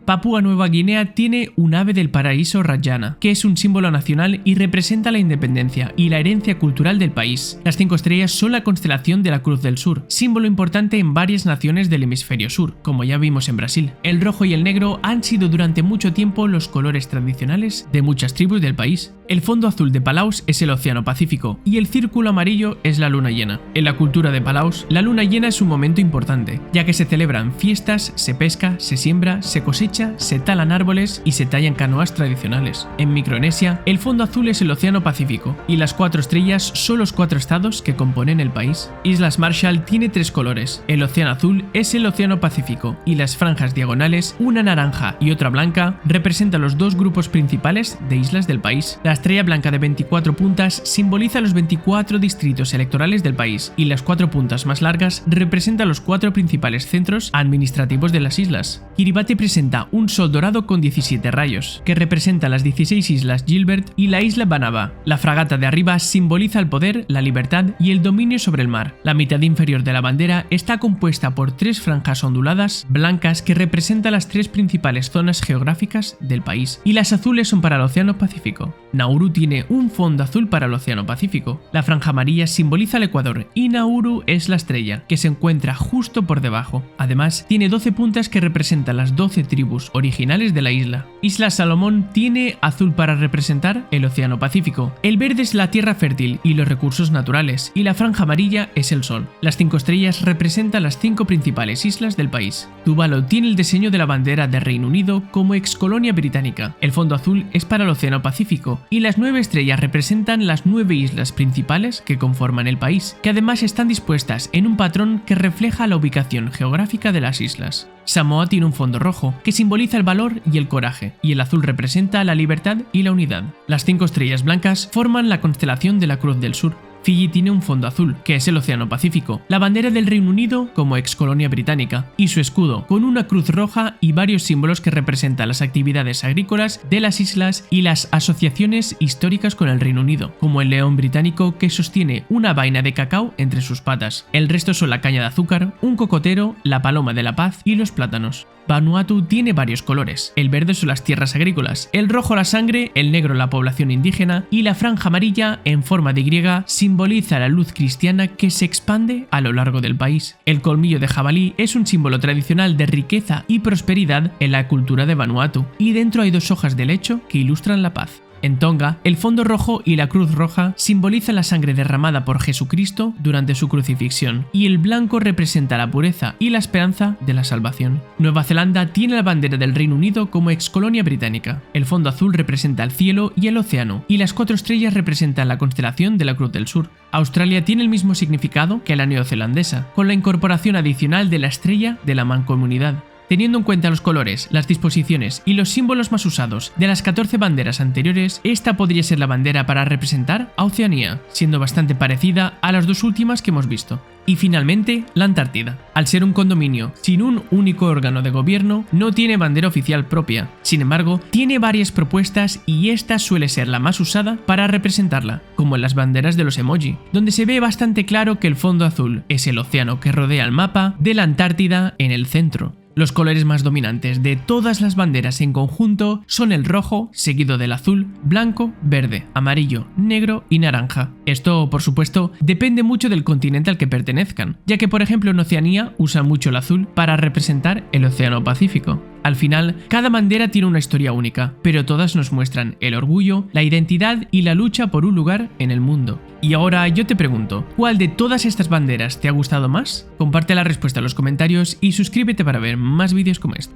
Papúa Nueva Guinea tiene un ave del paraíso Rajana, que es un símbolo nacional y representa la independencia y la herencia cultural del país. Las 5 estrellas son la constelación de la Cruz del Sur, símbolo importante en varias naciones del hemisferio sur, como ya vimos en Brasil. El rojo y el negro han sido durante mucho tiempo los colores tradicionales de muchas tribus del país. El fondo azul de Palaus es el Océano Pacífico y el círculo amarillo es la luna llena. En la cultura de Palaus, la luna llena es un momento importante, ya que se celebran fiestas, se pesca, se siembra, se cosecha, se talan árboles y se tallan canoas tradicionales. En Micronesia, el fondo azul es el Océano Pacífico y las 4 estrellas son los 4 estados que componen el país. Islas Marshall tiene 3 colores. El océano azul es el Océano Pacífico y las franjas diagonales, una naranja y otra blanca, representan los 2 grupos principales de islas del país. La estrella blanca de 24 puntas simboliza los 24 distritos electorales del país y las 4 puntas más largas representan los 4 principales centros administrativos de las islas. Kiribati presenta un sol dorado con 17 rayos, que representa las 16 islas Gilbert y la isla Banaba. La fragata de arriba simboliza el poder, la libertad y el dominio sobre el mar. La mitad inferior de la bandera está compuesta por 3 franjas onduladas blancas que representan las 3 principales zonas geográficas del país, y las azules son para el Océano Pacífico. Nauru tiene un fondo azul para el Océano Pacífico. La franja amarilla simboliza el Ecuador y Nauru es la estrella, que se encuentra justo por debajo. Además, tiene 12 puntas que representan las 12 tribus originales de la isla. Isla Salomón tiene azul para representar el Océano Pacífico. El verde es la tierra fértil y los recursos naturales, y la franja amarilla es el sol. Las 5 estrellas representan las 5 principales islas del país. Tuvalu tiene el diseño de la bandera de Reino Unido como excolonia británica. El fondo azul es para el Océano Pacífico, y las 9 estrellas representan las 9 islas principales que conforman el país, que además están dispuestas en un patrón que refleja la ubicación geográfica de las islas. Samoa tiene un fondo rojo, que simboliza el valor y el coraje, y el azul representa la libertad y la unidad. Las 5 estrellas blancas forman la constelación de la Cruz del Sur. Fiji tiene un fondo azul, que es el Océano Pacífico, la bandera del Reino Unido como excolonia británica, y su escudo, con una cruz roja y varios símbolos que representan las actividades agrícolas de las islas y las asociaciones históricas con el Reino Unido, como el león británico que sostiene una vaina de cacao entre sus patas. El resto son la caña de azúcar, un cocotero, la paloma de la paz y los plátanos. Vanuatu tiene varios colores. El verde son las tierras agrícolas, el rojo la sangre, el negro la población indígena y la franja amarilla en forma de Y simboliza la luz cristiana que se expande a lo largo del país. El colmillo de jabalí es un símbolo tradicional de riqueza y prosperidad en la cultura de Vanuatu, y dentro hay 2 hojas de helecho que ilustran la paz. En Tonga, el fondo rojo y la cruz roja simbolizan la sangre derramada por Jesucristo durante su crucifixión, y el blanco representa la pureza y la esperanza de la salvación. Nueva Zelanda tiene la bandera del Reino Unido como excolonia británica. El fondo azul representa el cielo y el océano, y las 4 estrellas representan la constelación de la Cruz del Sur. Australia tiene el mismo significado que la neozelandesa, con la incorporación adicional de la estrella de la mancomunidad. Teniendo en cuenta los colores, las disposiciones y los símbolos más usados de las 14 banderas anteriores, esta podría ser la bandera para representar a Oceanía, siendo bastante parecida a las 2 últimas que hemos visto. Y finalmente, la Antártida. Al ser un condominio sin un único órgano de gobierno, no tiene bandera oficial propia. Sin embargo, tiene varias propuestas y esta suele ser la más usada para representarla, como en las banderas de los emoji, donde se ve bastante claro que el fondo azul es el océano que rodea el mapa de la Antártida en el centro. Los colores más dominantes de todas las banderas en conjunto son el rojo, seguido del azul, blanco, verde, amarillo, negro y naranja. Esto, por supuesto, depende mucho del continente al que pertenezcan, ya que por ejemplo en Oceanía usan mucho el azul para representar el Océano Pacífico. Al final, cada bandera tiene una historia única, pero todas nos muestran el orgullo, la identidad y la lucha por un lugar en el mundo. Y ahora yo te pregunto, ¿cuál de todas estas banderas te ha gustado más? Comparte la respuesta en los comentarios y suscríbete para ver más vídeos como este.